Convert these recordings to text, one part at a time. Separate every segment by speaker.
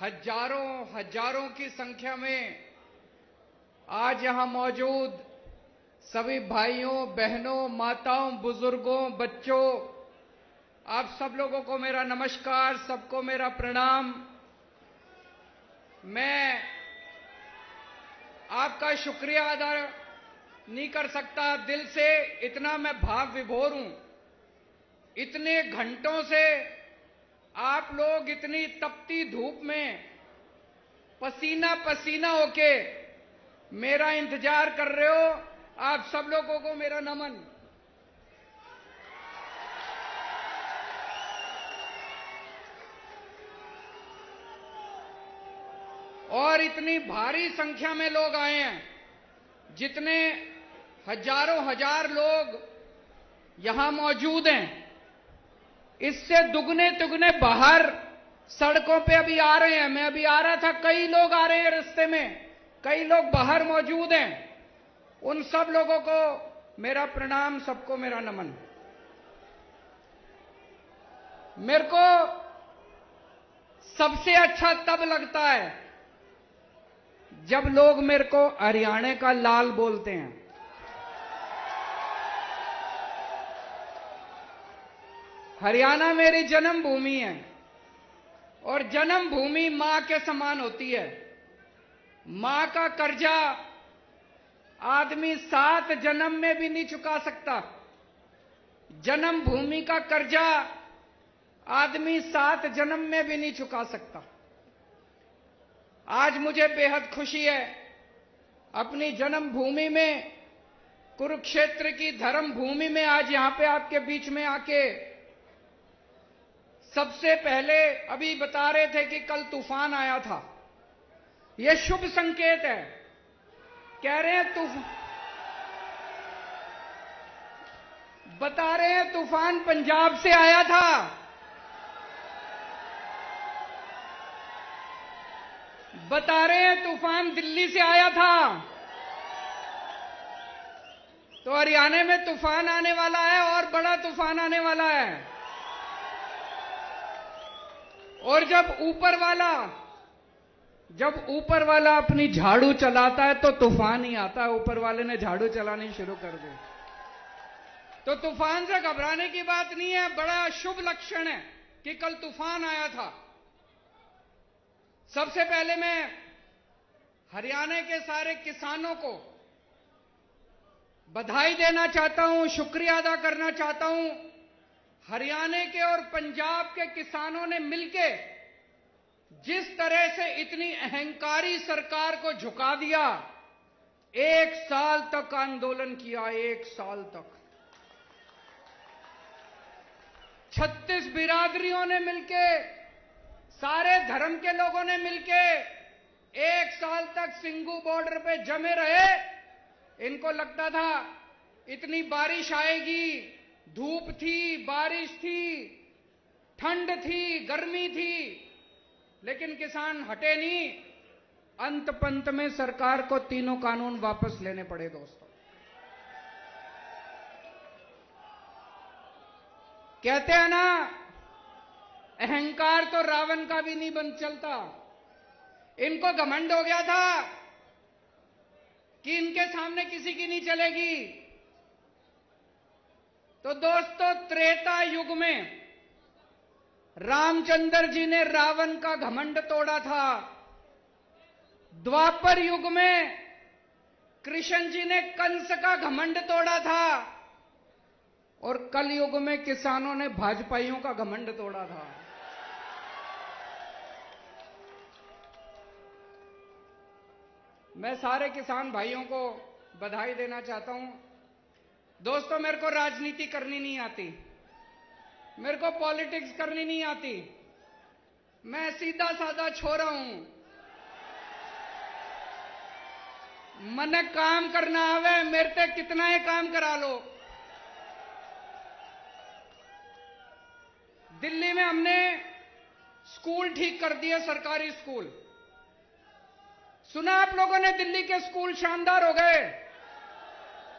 Speaker 1: हजारों हजारों की संख्या में आज यहां मौजूद सभी भाइयों, बहनों, माताओं, बुजुर्गों, बच्चों, आप सब लोगों को मेरा नमस्कार, सबको मेरा प्रणाम। मैं आपका शुक्रिया अदा नहीं कर सकता दिल से, इतना मैं भाव विभोर हूं। इतने घंटों से आप लोग इतनी तपती धूप में पसीना पसीना होके मेरा इंतजार कर रहे हो। आप सब लोगों को मेरा नमन। और इतनी भारी संख्या में लोग आए हैं, जितने हजारों हजार लोग यहां मौजूद हैं, इससे दुगने तिगुने बाहर सड़कों पे अभी आ रहे हैं। मैं अभी आ रहा था, कई लोग आ रहे हैं रास्ते में, कई लोग बाहर मौजूद हैं। उन सब लोगों को मेरा प्रणाम, सबको मेरा नमन। मेरे को सबसे अच्छा तब लगता है जब लोग मेरे को हरियाणा का लाल बोलते हैं। हरियाणा मेरी जन्मभूमि है और जन्मभूमि मां के समान होती है। मां का कर्जा आदमी 7 जन्म में भी नहीं चुका सकता। जन्मभूमि का कर्जा आदमी 7 जन्म में भी नहीं चुका सकता। आज मुझे बेहद खुशी है, अपनी जन्मभूमि में, कुरुक्षेत्र की धर्म भूमि में आज यहां पे आपके बीच में आके, सबसे पहले अभी बता रहे थे कि कल तूफान आया था। यह शुभ संकेत है। कह रहे हैं बता रहे हैं तूफान पंजाब से आया था। बता रहे हैं तूफान दिल्ली से आया था। तो हरियाणा में तूफान आने वाला है और बड़ा तूफान आने वाला है। और जब ऊपर वाला अपनी झाड़ू चलाता है तो तूफान ही आता है। ऊपर वाले ने झाड़ू चलानी शुरू कर दी तो तूफान से घबराने की बात नहीं है। बड़ा शुभ लक्षण है कि कल तूफान आया था। सबसे पहले मैं हरियाणा के सारे किसानों को बधाई देना चाहता हूं, शुक्रिया अदा करना चाहता हूं। हरियाणा के और पंजाब के किसानों ने मिलके जिस तरह से इतनी अहंकारी सरकार को झुका दिया, 1 साल तक आंदोलन किया, 1 साल तक 36 बिरादरियों ने मिलके, सारे धर्म के लोगों ने मिलके 1 साल तक सिंघू बॉर्डर पे जमे रहे। इनको लगता था इतनी बारिश आएगी, धूप थी, बारिश थी, ठंड थी, गर्मी थी, लेकिन किसान हटे नहीं। अंत पंत में सरकार को तीनों कानून वापस लेने पड़े। दोस्तों, कहते हैं ना, अहंकार तो रावण का भी नहीं बन चलता। इनको घमंड हो गया था कि इनके सामने किसी की नहीं चलेगी। तो दोस्तों, त्रेता युग में रामचंद्र जी ने रावण का घमंड तोड़ा था। द्वापर युग में कृष्ण जी ने कंस का घमंड तोड़ा था और कल युग में किसानों ने भाजपाइयों का घमंड तोड़ा था। मैं सारे किसान भाइयों को बधाई देना चाहता हूं। दोस्तों, मेरे को राजनीति करनी नहीं आती, मेरे को पॉलिटिक्स करनी नहीं आती। मैं सीधा साधा छोरा हूं। मने काम करना आवे, मेरे से कितना ही काम करा लो। दिल्ली में हमने स्कूल ठीक कर दिए, सरकारी स्कूल। सुना आप लोगों ने दिल्ली के स्कूल शानदार हो गए?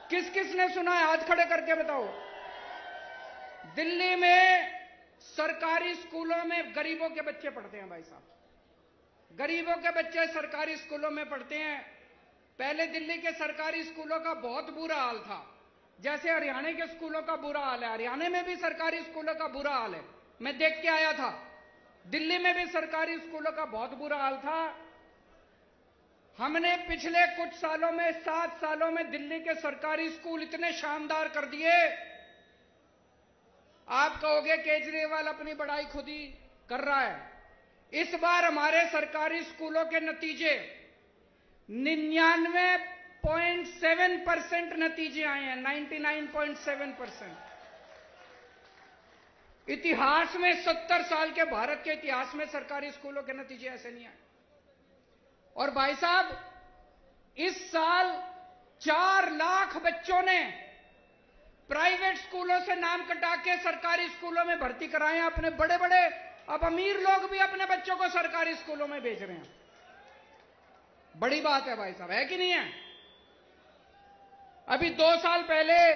Speaker 1: किस किस ने सुना है? हाथ खड़े करके बताओ। दिल्ली में सरकारी स्कूलों में गरीबों के बच्चे पढ़ते हैं भाई साहब। गरीबों के बच्चे सरकारी स्कूलों में पढ़ते हैं। पहले दिल्ली के सरकारी स्कूलों का बहुत बुरा हाल था, जैसे हरियाणा के स्कूलों का बुरा हाल है। हरियाणा में भी सरकारी स्कूलों का बुरा हाल है, मैं देख के आया था। दिल्ली में भी सरकारी स्कूलों का बहुत बुरा हाल था। हमने पिछले कुछ सालों में, 7 सालों में दिल्ली के सरकारी स्कूल इतने शानदार कर दिए। आप कहोगे केजरीवाल अपनी बड़ाई खुद ही कर रहा है। इस बार हमारे सरकारी स्कूलों के नतीजे 99.7% नतीजे आए हैं। 99.7%। इतिहास में 70 साल के भारत के इतिहास में सरकारी स्कूलों के नतीजे ऐसे नहीं आए। और भाई साहब, इस साल 4 लाख बच्चों ने प्राइवेट स्कूलों से नाम कटा के सरकारी स्कूलों में भर्ती कराए हैं अपने बड़े बड़े। अब अमीर लोग भी अपने बच्चों को सरकारी स्कूलों में भेज रहे हैं। बड़ी बात है भाई साहब, है कि नहीं है? अभी 2 साल पहले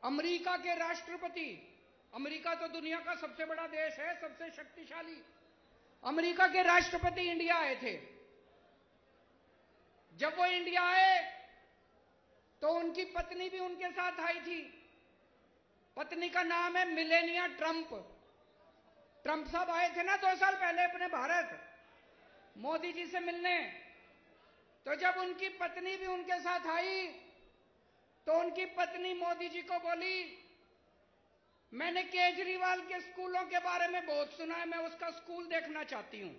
Speaker 1: अमेरिका के राष्ट्रपति, अमेरिका तो दुनिया का सबसे बड़ा देश है, सबसे शक्तिशाली, अमेरिका के राष्ट्रपति इंडिया आए थे। जब वो इंडिया आए तो उनकी पत्नी भी उनके साथ आई थी। पत्नी का नाम है मिलेनिया ट्रंप। ट्रंप साहब आए थे ना 2 साल पहले अपने भारत मोदी जी से मिलने। तो जब उनकी पत्नी भी उनके साथ आई तो उनकी पत्नी मोदी जी को बोली, मैंने केजरीवाल के स्कूलों के बारे में बहुत सुना है, मैं उसका स्कूल देखना चाहती हूं।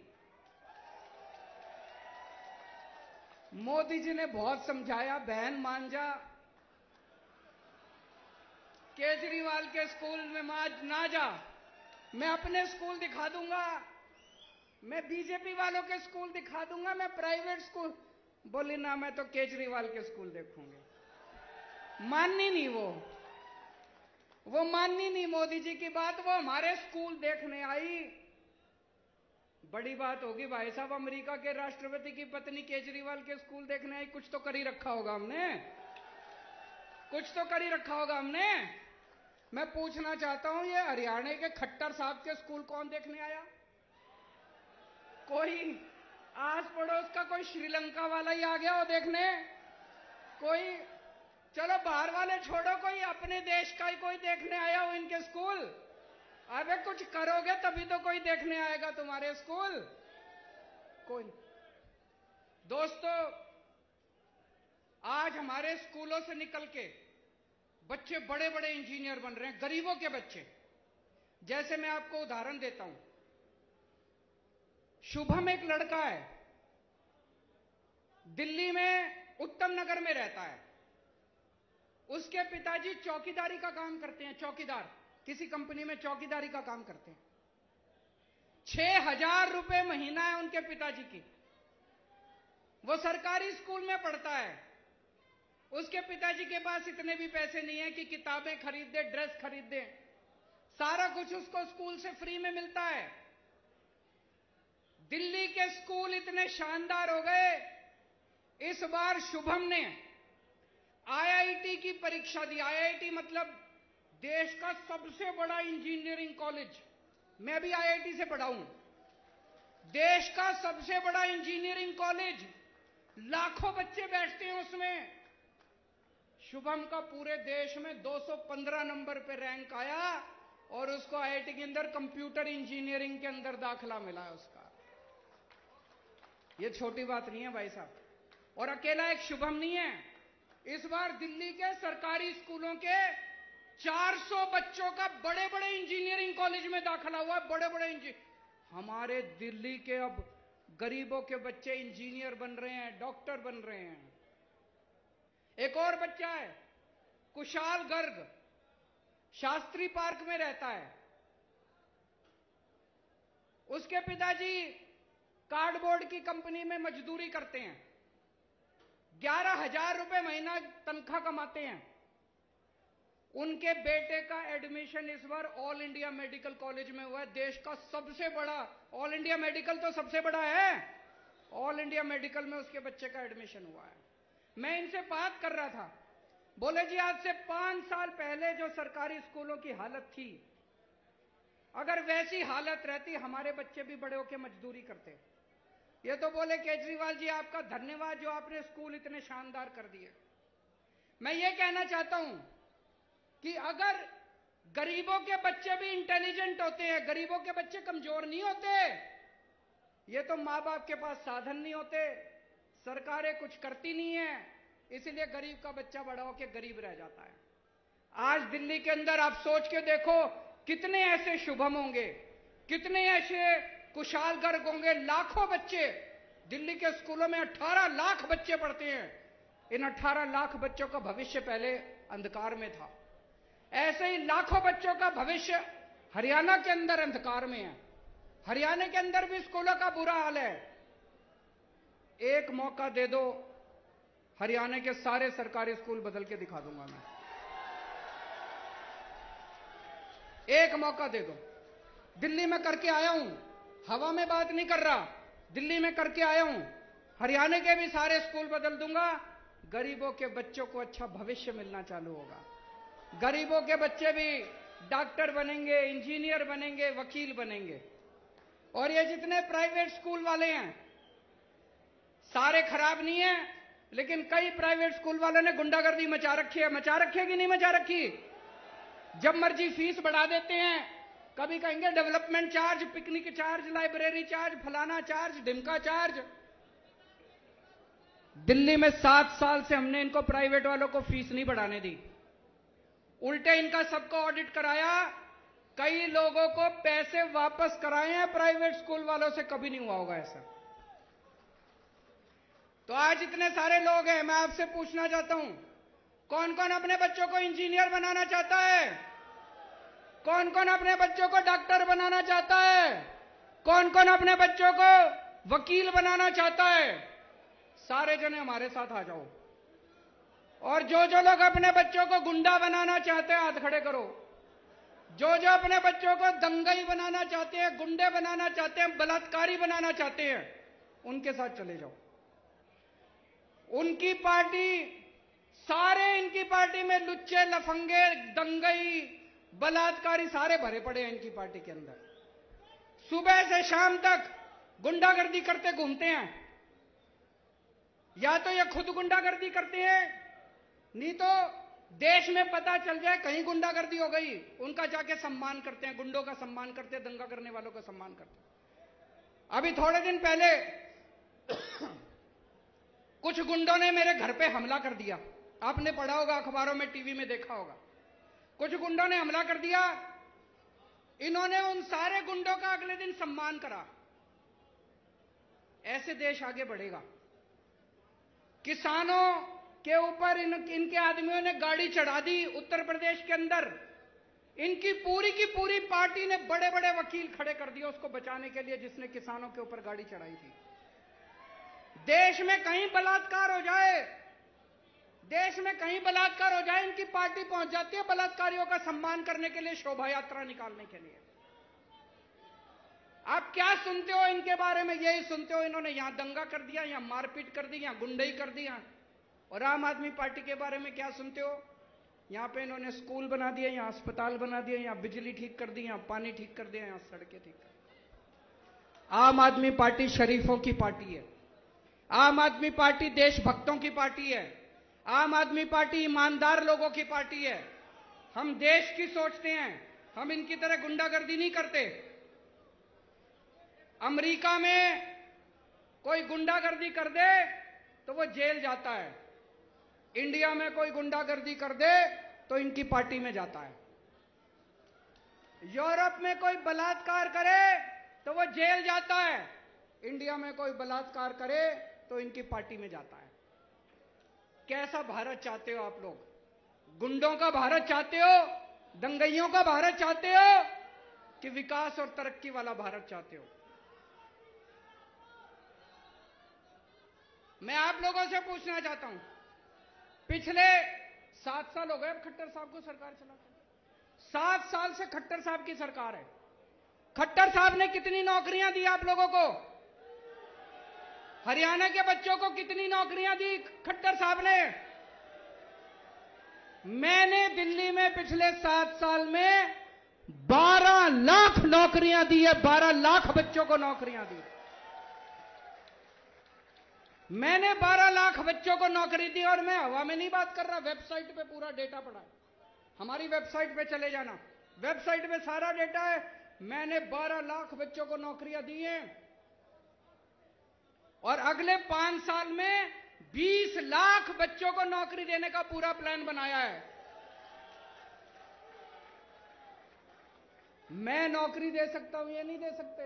Speaker 1: मोदी जी ने बहुत समझाया, बहन मान जा, केजरीवाल के स्कूल में ना जा, मैं अपने स्कूल दिखा दूंगा, मैं बीजेपी वालों के स्कूल दिखा दूंगा, मैं प्राइवेट स्कूल। बोली ना, मैं तो केजरीवाल के स्कूल देखूंगी। माननी नहीं वो माननी नहीं मोदी जी की बात। वो हमारे स्कूल देखने आई। बड़ी बात होगी भाई साहब, अमेरिका के राष्ट्रपति की पत्नी केजरीवाल के स्कूल देखने आई। कुछ तो कर ही रखा होगा हमने, कुछ तो कर ही रखा होगा हमने। मैं पूछना चाहता हूं, ये हरियाणा के खट्टर साहब के स्कूल कौन देखने आया? कोई आस पड़ोस का कोई श्रीलंका वाला ही आ गया हो देखने? कोई, चलो बाहर वाले छोड़ो, कोई अपने देश का ही कोई देखने आया हो इनके स्कूल? अबे कुछ करोगे तभी तो कोई देखने आएगा तुम्हारे स्कूल। कोई। दोस्तों, आज हमारे स्कूलों से निकल के बच्चे बड़े बड़े इंजीनियर बन रहे हैं, गरीबों के बच्चे। जैसे मैं आपको उदाहरण देता हूं, शुभम एक लड़का है, दिल्ली में उत्तम नगर में रहता है। उसके पिताजी चौकीदारी का काम करते हैं, चौकीदार, किसी कंपनी में चौकीदारी का काम करते हैं। 6,000 रुपए महीना है उनके पिताजी की। वो सरकारी स्कूल में पढ़ता है। उसके पिताजी के पास इतने भी पैसे नहीं है कि किताबें खरीद दे, ड्रेस खरीद दे। सारा कुछ उसको स्कूल से फ्री में मिलता है। दिल्ली के स्कूल इतने शानदार हो गए, इस बार शुभम ने आईआईटी की परीक्षा दी। आईआईटी मतलब देश का सबसे बड़ा इंजीनियरिंग कॉलेज। मैं भी आईआईटी से पढ़ा हूं। देश का सबसे बड़ा इंजीनियरिंग कॉलेज, लाखों बच्चे बैठते हैं उसमें। शुभम का पूरे देश में 215 नंबर पे रैंक आया और उसको आईआईटी के अंदर कंप्यूटर इंजीनियरिंग के अंदर दाखिला मिला है उसका। ये छोटी बात नहीं है भाई साहब। और अकेला एक शुभम नहीं है, इस बार दिल्ली के सरकारी स्कूलों के 400 बच्चों का बड़े बड़े इंजीनियरिंग कॉलेज में दाखिला हुआ है। बड़े बड़े हमारे दिल्ली के अब गरीबों के बच्चे इंजीनियर बन रहे हैं, डॉक्टर बन रहे हैं। एक और बच्चा है कुशाल गर्ग, शास्त्री पार्क में रहता है। उसके पिताजी कार्डबोर्ड की कंपनी में मजदूरी करते हैं। 11,000 रुपए महीना तनख्वाह कमाते हैं। उनके बेटे का एडमिशन इस बार ऑल इंडिया मेडिकल कॉलेज में हुआ है। देश का सबसे बड़ा, ऑल इंडिया मेडिकल तो सबसे बड़ा है, ऑल इंडिया मेडिकल में उसके बच्चे का एडमिशन हुआ है। मैं इनसे बात कर रहा था, बोले जी आज से 5 साल पहले जो सरकारी स्कूलों की हालत थी, अगर वैसी हालत रहती हमारे बच्चे भी बड़े होकर मजदूरी करते। ये तो बोले केजरीवाल जी आपका धन्यवाद जो आपने स्कूल इतने शानदार कर दिए। मैं ये कहना चाहता हूं कि अगर गरीबों के बच्चे भी इंटेलिजेंट होते हैं, गरीबों के बच्चे कमजोर नहीं होते। ये तो माँ बाप के पास साधन नहीं होते, सरकारें कुछ करती नहीं है, इसलिए गरीब का बच्चा बड़ा होकर गरीब रह जाता है। आज दिल्ली के अंदर आप सोच के देखो कितने ऐसे शुभम होंगे, कितने ऐसे कुशाल गर्ग होंगे। लाखों बच्चे दिल्ली के स्कूलों में 18 लाख बच्चे पढ़ते हैं। इन 18 लाख बच्चों का भविष्य पहले अंधकार में था। ऐसे ही लाखों बच्चों का भविष्य हरियाणा के अंदर अंधकार में है। हरियाणा के अंदर भी स्कूलों का बुरा हाल है। एक मौका दे दो, हरियाणा के सारे सरकारी स्कूल बदल के दिखा दूंगा मैं। एक मौका दे दो। दिल्ली में करके आया हूं, हवा में बात नहीं कर रहा, दिल्ली में करके आया हूं। हरियाणा के भी सारे स्कूल बदल दूंगा। गरीबों के बच्चों को अच्छा भविष्य मिलना चालू होगा। गरीबों के बच्चे भी डॉक्टर बनेंगे, इंजीनियर बनेंगे, वकील बनेंगे। और ये जितने प्राइवेट स्कूल वाले हैं सारे खराब नहीं है, लेकिन कई प्राइवेट स्कूल वालों ने गुंडागर्दी मचा रखी है। मचा रखी है कि नहीं मचा रखी? जब मर्जी फीस बढ़ा देते हैं। कभी कहेंगे development charge, picnic charge, library charge, फलाना चार्ज, ढिमका चार्ज। दिल्ली में 7 साल से हमने इनको प्राइवेट वालों को फीस नहीं बढ़ाने दी, उल्टे इनका सबको ऑडिट कराया। कई लोगों को पैसे वापस कराए हैं प्राइवेट स्कूल वालों से, कभी नहीं हुआ होगा ऐसा। तो आज इतने सारे लोग हैं, मैं आपसे पूछना चाहता हूं, कौन कौन अपने बच्चों को इंजीनियर बनाना चाहता है? कौन कौन अपने बच्चों को डॉक्टर बनाना चाहता है? कौन कौन अपने बच्चों को वकील बनाना चाहता है? सारे जने हमारे साथ आ जाओ। और जो जो लोग अपने बच्चों को गुंडा बनाना चाहते हैं हाथ खड़े करो। जो जो अपने बच्चों को दंगई बनाना चाहते हैं, गुंडे बनाना चाहते हैं, बलात्कारी बनाना चाहते हैं, उनके साथ चले जाओ। उनकी पार्टी, सारे इनकी पार्टी में लुच्चे, लफंगे, दंगई, बलात्कारी सारे भरे पड़े हैं इनकी पार्टी के अंदर। सुबह से शाम तक गुंडागर्दी करते घूमते हैं। या तो ये खुद गुंडागर्दी करते हैं, नहीं तो देश में पता चल जाए कहीं गुंडागर्दी हो गई, उनका जाके सम्मान करते हैं, गुंडों का सम्मान करते हैं, दंगा करने वालों का सम्मान करते हैं। अभी थोड़े दिन पहले कुछ गुंडों ने मेरे घर पे हमला कर दिया। आपने पढ़ा होगा, अखबारों में, टीवी में देखा होगा। कुछ गुंडों ने हमला कर दिया। इन्होंने उन सारे गुंडों का अगले दिन सम्मान करा। ऐसे देश आगे बढ़ेगा। किसानों के ऊपर इनके आदमियों ने गाड़ी चढ़ा दी उत्तर प्रदेश के अंदर। इनकी पूरी की पूरी पार्टी ने बड़े बड़े वकील खड़े कर दिए उसको बचाने के लिए जिसने किसानों के ऊपर गाड़ी चढ़ाई थी। देश में कहीं बलात्कार हो जाए, देश में कहीं बलात्कार हो जाए, इनकी पार्टी पहुंच जाती है बलात्कारियों का सम्मान करने के लिए, शोभा यात्रा निकालने के लिए। आप क्या सुनते हो इनके बारे में? यही सुनते हो इन्होंने यहां दंगा कर दिया, यहां मारपीट कर दी, यहां गुंडई कर दिया। और आम आदमी पार्टी के बारे में क्या सुनते हो? यहां पे इन्होंने स्कूल बना दिए, यहां अस्पताल बना दिए, यहां बिजली ठीक कर दी, यहां पानी ठीक कर दिया, यहां सड़कें ठीक कर दी। आम आदमी पार्टी शरीफों की पार्टी है। आम आदमी पार्टी देशभक्तों की पार्टी है। आम आदमी पार्टी ईमानदार लोगों की पार्टी है। हम देश की सोचते हैं, हम इनकी तरह गुंडागर्दी नहीं करते। अमेरिका में कोई गुंडागर्दी कर दे तो वो जेल जाता है। इंडिया में कोई गुंडागर्दी कर दे तो इनकी पार्टी में जाता है। यूरोप में कोई बलात्कार करे तो वो जेल जाता है। इंडिया में कोई बलात्कार करे तो इनकी पार्टी में जाता है। कैसा भारत चाहते हो आप लोग? गुंडों का भारत चाहते हो? दंगइयों का भारत चाहते हो कि विकास और तरक्की वाला भारत चाहते हो? मैं आप लोगों से पूछना चाहता हूं, पिछले 7 साल हो गए अब खट्टर साहब को सरकार चलाते। 7 साल से खट्टर साहब की सरकार है। खट्टर साहब ने कितनी नौकरियां दी आप लोगों को? हरियाणा के बच्चों को कितनी नौकरियां दी खट्टर साहब ने? मैंने दिल्ली में पिछले 7 साल में 12 लाख नौकरियां दी है, 12 लाख बच्चों को नौकरियां दी। मैंने 12 लाख बच्चों को नौकरी दी और मैं हवा में नहीं बात कर रहा, वेबसाइट पे पूरा डेटा पड़ा है। हमारी वेबसाइट पे चले जाना, वेबसाइट पे सारा डेटा है। मैंने 12 लाख बच्चों को नौकरियां दी हैं और अगले 5 साल में 20 लाख बच्चों को नौकरी देने का पूरा प्लान बनाया है। मैं नौकरी दे सकता हूं, ये नहीं दे सकते।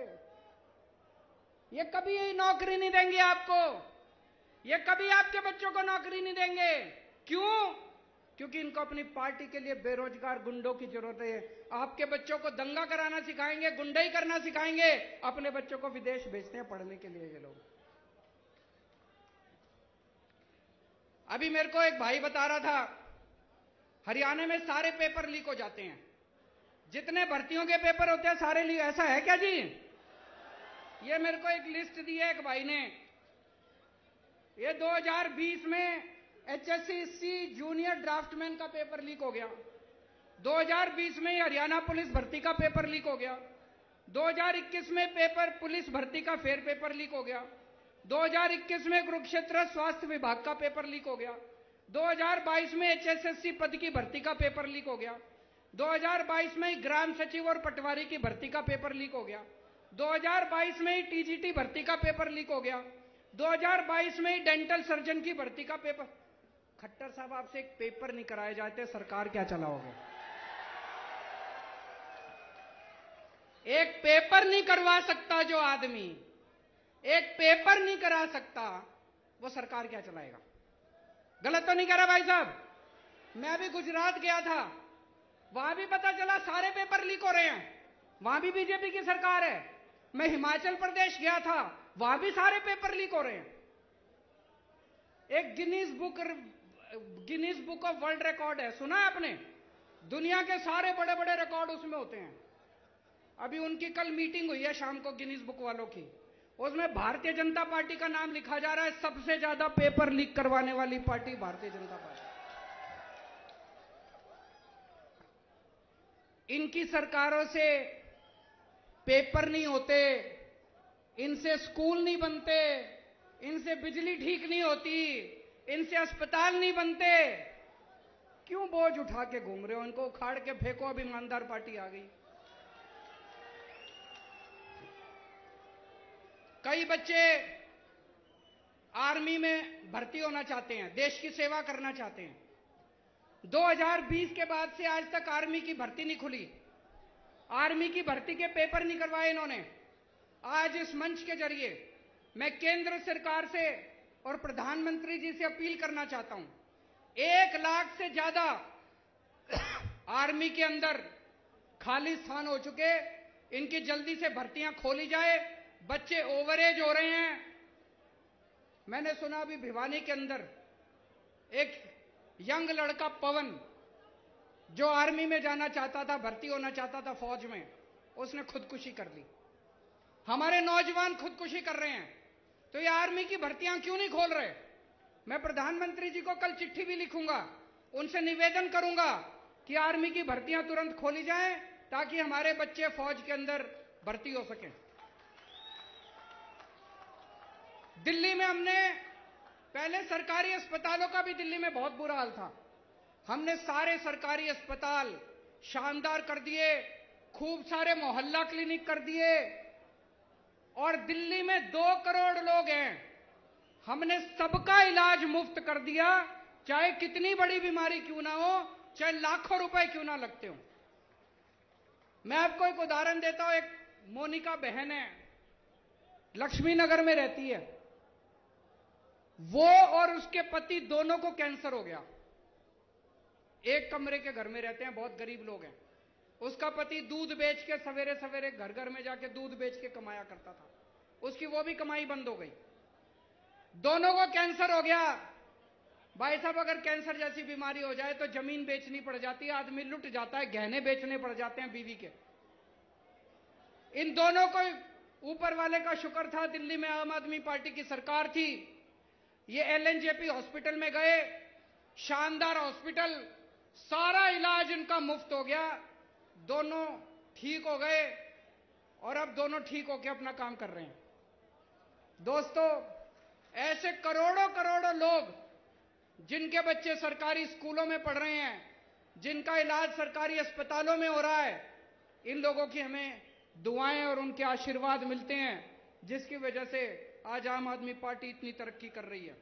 Speaker 1: ये कभी ये नौकरी नहीं देंगे आपको, ये कभी आपके बच्चों को नौकरी नहीं देंगे। क्यों? क्योंकि इनको अपनी पार्टी के लिए बेरोजगार गुंडों की जरूरत है। आपके बच्चों को दंगा कराना सिखाएंगे, गुंडाई करना सिखाएंगे, अपने बच्चों को विदेश भेजते हैं पढ़ने के लिए ये लोग। अभी मेरे को एक भाई बता रहा था, हरियाणा में सारे पेपर लीक हो जाते हैं, जितने भर्तियों के पेपर होते हैं सारे लीक। ऐसा है क्या जी? ये मेरे को एक लिस्ट दी है एक भाई ने। ये 2020 में HSC जूनियर ड्राफ्टमैन का पेपर लीक हो गया। 2020 में हरियाणा पुलिस भर्ती का पेपर लीक हो गया। 2021 में पेपर पुलिस भर्ती का फेर पेपर लीक हो गया। 2021 में कुरुक्षेत्र स्वास्थ्य विभाग का पेपर लीक हो गया। 2022 में HSSC पद की भर्ती का पेपर लीक हो गया। 2022 में ग्राम सचिव और पटवारी की भर्ती का पेपर लीक हो गया। 2022 में ही TGT भर्ती का पेपर लीक हो गया। 2022 में ही डेंटल सर्जन की भर्ती का पेपर। खट्टर साहब, आपसे एक पेपर नहीं कराए जाते, सरकार क्या चलाओगे? एक पेपर नहीं करवा सकता जो आदमी, एक पेपर नहीं करा सकता, वो सरकार क्या चलाएगा? गलत तो नहीं कह रहा भाई साहब? मैं अभी गुजरात गया था, वहां भी पता चला सारे पेपर लीक हो रहे हैं, वहां भी बीजेपी की सरकार है। मैं हिमाचल प्रदेश गया था, वहां भी सारे पेपर लीक हो रहे हैं। एक Guinness book of world record है, सुना है आपने? दुनिया के सारे बड़े बड़े रिकॉर्ड उसमें होते हैं। अभी उनकी कल मीटिंग हुई है शाम को गिनीज बुक वालों की, उसमें भारतीय जनता पार्टी का नाम लिखा जा रहा है। सबसे ज्यादा पेपर लीक करवाने वाली पार्टी भारतीय जनता पार्टी। इनकी सरकारों से पेपर नहीं होते, इनसे स्कूल नहीं बनते, इनसे बिजली ठीक नहीं होती, इनसे अस्पताल नहीं बनते। क्यों बोझ उठा के घूम रहे हो? इनको उखाड़ के फेंको, अब ईमानदार पार्टी आ गई। कई बच्चे आर्मी में भर्ती होना चाहते हैं, देश की सेवा करना चाहते हैं। 2020 के बाद से आज तक आर्मी की भर्ती नहीं खुली, आर्मी की भर्ती के पेपर नहीं करवाए इन्होंने। आज इस मंच के जरिए मैं केंद्र सरकार से और प्रधानमंत्री जी से अपील करना चाहता हूं, 1 लाख से ज्यादा आर्मी के अंदर खाली स्थान हो चुके, इनकी जल्दी से भर्तियां खोली जाए। बच्चे ओवरेज हो रहे हैं। मैंने सुना अभी भिवानी के अंदर एक यंग लड़का पवन, जो आर्मी में जाना चाहता था, भर्ती होना चाहता था फौज में, उसने खुदकुशी कर ली। हमारे नौजवान खुदकुशी कर रहे हैं, तो ये आर्मी की भर्तियां क्यों नहीं खोल रहे? मैं प्रधानमंत्री जी को कल चिट्ठी भी लिखूंगा, उनसे निवेदन करूंगा कि आर्मी की भर्तियां तुरंत खोली जाएं, ताकि हमारे बच्चे फौज के अंदर भर्ती हो सकें। दिल्ली में हमने पहले सरकारी अस्पतालों का भी दिल्ली में बहुत बुरा हाल था, हमने सारे सरकारी अस्पताल शानदार कर दिए, खूब सारे मोहल्ला क्लिनिक कर दिए, और दिल्ली में 2 करोड़ लोग हैं, हमने सबका इलाज मुफ्त कर दिया, चाहे कितनी बड़ी बीमारी क्यों ना हो, चाहे लाखों रुपए क्यों ना लगते हो। मैं आपको एक उदाहरण देता हूं। एक मोनिका बहन है, लक्ष्मी नगर में रहती है। वो और उसके पति दोनों को कैंसर हो गया, एक कमरे के घर में रहते हैं, बहुत गरीब लोग हैं। उसका पति दूध बेच के सवेरे सवेरे घर घर में जाके दूध बेच के कमाया करता था, उसकी वो भी कमाई बंद हो गई। दोनों को कैंसर हो गया। भाई साहब, अगर कैंसर जैसी बीमारी हो जाए तो जमीन बेचनी पड़ जाती है, आदमी लुट जाता है, गहने बेचने पड़ जाते हैं बीवी के। इन दोनों को ऊपर वाले का शुक्र था, दिल्ली में आम आदमी पार्टी की सरकार थी। ये LNJP हॉस्पिटल में गए, शानदार हॉस्पिटल, सारा इलाज इनका मुफ्त हो गया। दोनों ठीक हो गए और अब दोनों ठीक होकर अपना काम कर रहे हैं। दोस्तों, ऐसे करोड़ों करोड़ों लोग जिनके बच्चे सरकारी स्कूलों में पढ़ रहे हैं, जिनका इलाज सरकारी अस्पतालों में हो रहा है, इन लोगों की हमें दुआएं और उनके आशीर्वाद मिलते हैं, जिसकी वजह से आज आम आदमी पार्टी इतनी तरक्की कर रही है।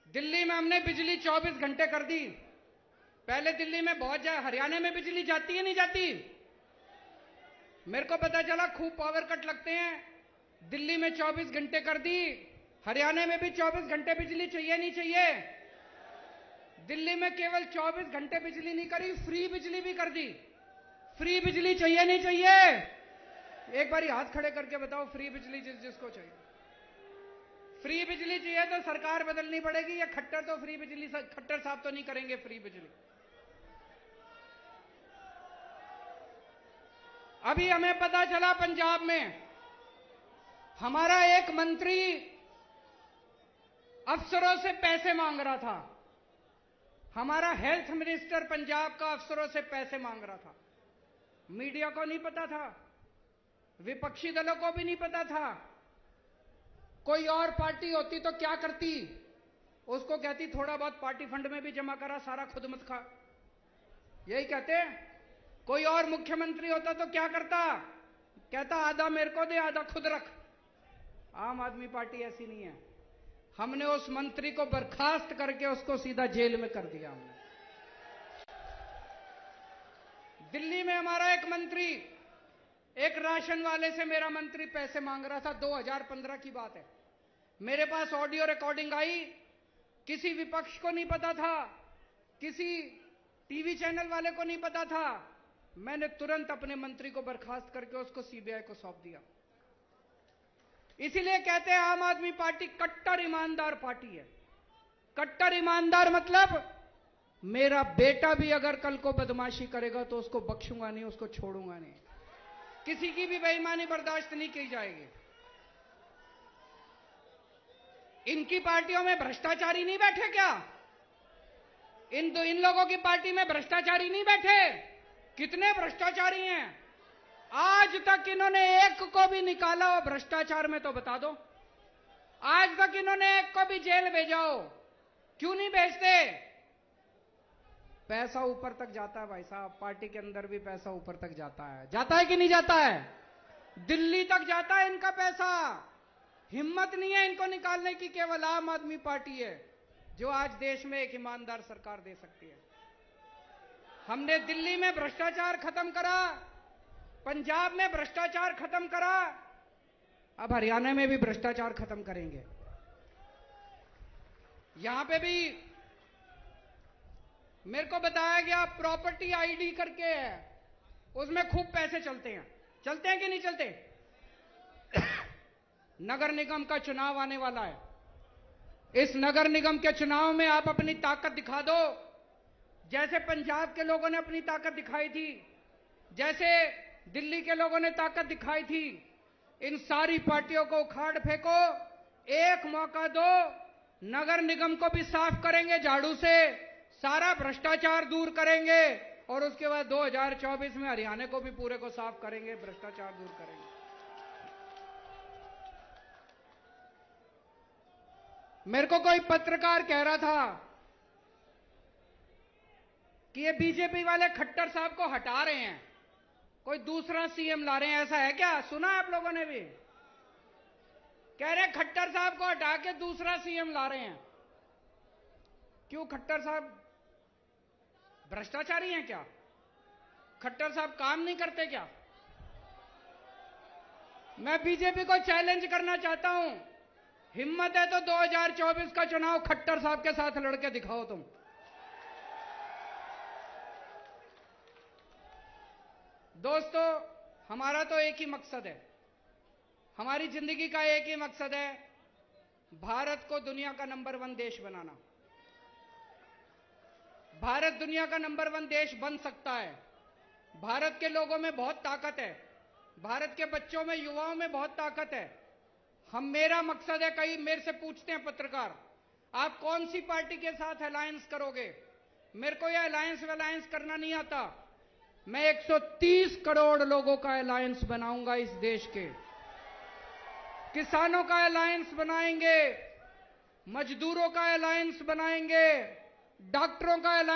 Speaker 1: दिल्ली में हमने बिजली 24 घंटे कर दी। पहले दिल्ली में हरियाणा में बिजली जाती है नहीं जाती? मेरे को पता चला खूब पावर कट लगते हैं। दिल्ली में 24 घंटे कर दी, हरियाणा में भी 24 घंटे बिजली चाहिए नहीं चाहिए? दिल्ली में केवल 24 घंटे बिजली नहीं करी, फ्री बिजली भी कर दी। फ्री बिजली चाहिए नहीं चाहिए? एक बारी हाथ खड़े करके बताओ, फ्री बिजली जिसको चाहिए। फ्री बिजली चाहिए तो सरकार बदलनी पड़ेगी, या खट्टर तो फ्री बिजली, खट्टर साहब तो नहीं करेंगे फ्री बिजली। अभी हमें पता चला पंजाब में हमारा एक मंत्री अफसरों से पैसे मांग रहा था। हमारा हेल्थ मिनिस्टर पंजाब का अफसरों से पैसे मांग रहा था। मीडिया को नहीं पता था, विपक्षी दलों को भी नहीं पता था। कोई और पार्टी होती तो क्या करती? उसको कहती थोड़ा बहुत पार्टी फंड में भी जमा करा, सारा खुद मत खा। यही कहते। कोई और मुख्यमंत्री होता तो क्या करता? कहता आधा मेरे को दे, आधा खुद रख। आम आदमी पार्टी ऐसी नहीं है। हमने उस मंत्री को बर्खास्त करके उसको सीधा जेल में कर दिया। हमने दिल्ली में हमारा एक मंत्री, एक राशन वाले से मेरा मंत्री पैसे मांग रहा था। 2015 की बात है। मेरे पास ऑडियो रिकॉर्डिंग आई। किसी विपक्ष को नहीं पता था, किसी टीवी चैनल वाले को नहीं पता था। मैंने तुरंत अपने मंत्री को बर्खास्त करके उसको सीबीआई को सौंप दिया। इसीलिए कहते हैं आम आदमी पार्टी कट्टर ईमानदार पार्टी है। कट्टर ईमानदार मतलब मेरा बेटा भी अगर कल को बदमाशी करेगा तो उसको बख्शूंगा नहीं, उसको छोड़ूंगा नहीं। किसी की भी बेईमानी बर्दाश्त नहीं की जाएगी। इनकी पार्टियों में भ्रष्टाचारी नहीं बैठे क्या? इन लोगों की पार्टी में भ्रष्टाचारी नहीं बैठे? कितने भ्रष्टाचारी हैं? आज तक इन्होंने एक को भी निकाला हो भ्रष्टाचार में तो बता दो। आज तक इन्होंने एक को भी जेल भेजा हो? क्यों नहीं भेजते? पैसा ऊपर तक जाता है भाई साहब। पार्टी के अंदर भी पैसा ऊपर तक जाता है। जाता है कि नहीं जाता है? दिल्ली तक जाता है इनका पैसा। हिम्मत नहीं है इनको निकालने की। केवल आम आदमी पार्टी है जो आज देश में एक ईमानदार सरकार दे सकती है। हमने दिल्ली में भ्रष्टाचार खत्म करा, पंजाब में भ्रष्टाचार खत्म करा, अब हरियाणा में भी भ्रष्टाचार खत्म करेंगे। यहां पे भी मेरे को बताया गया प्रॉपर्टी आईडी करके है, उसमें खूब पैसे चलते हैं। चलते हैं कि नहीं चलते? नगर निगम का चुनाव आने वाला है। इस नगर निगम के चुनाव में आप अपनी ताकत दिखा दो। जैसे पंजाब के लोगों ने अपनी ताकत दिखाई थी, जैसे दिल्ली के लोगों ने ताकत दिखाई थी, इन सारी पार्टियों को उखाड़ फेंको। एक मौका दो, नगर निगम को भी साफ करेंगे झाड़ू से, सारा भ्रष्टाचार दूर करेंगे और उसके बाद 2024 में हरियाणा को भी पूरे को साफ करेंगे, भ्रष्टाचार दूर करेंगे। मेरे को कोई पत्रकार कह रहा था कि ये बीजेपी वाले खट्टर साहब को हटा रहे हैं, कोई दूसरा सीएम ला रहे हैं। ऐसा है क्या? सुना आप लोगों ने भी? कह रहे खट्टर साहब को हटा के दूसरा सीएम ला रहे हैं। क्यों? खट्टर साहब भ्रष्टाचारी हैं क्या? खट्टर साहब काम नहीं करते क्या? मैं बीजेपी को चैलेंज करना चाहता हूं, हिम्मत है तो 2024 का चुनाव खट्टर साहब के साथ लड़के दिखाओ तुम। दोस्तों, हमारा तो एक ही मकसद है, हमारी जिंदगी का एक ही मकसद है, भारत को दुनिया का नंबर 1 देश बनाना। भारत दुनिया का नंबर 1 देश बन सकता है। भारत के लोगों में बहुत ताकत है, भारत के बच्चों में, युवाओं में बहुत ताकत है। मेरा मकसद है, कई मेरे से पूछते हैं पत्रकार, आप कौन सी पार्टी के साथ अलायंस करोगे? मेरे को यह अलायंस करना नहीं आता। मैं 130 करोड़ लोगों का अलायंस बनाऊंगा इस देश के। किसानों का अलायंस बनाएंगे, मजदूरों का अलायंस बनाएंगे, डॉक्टरों का अलायंस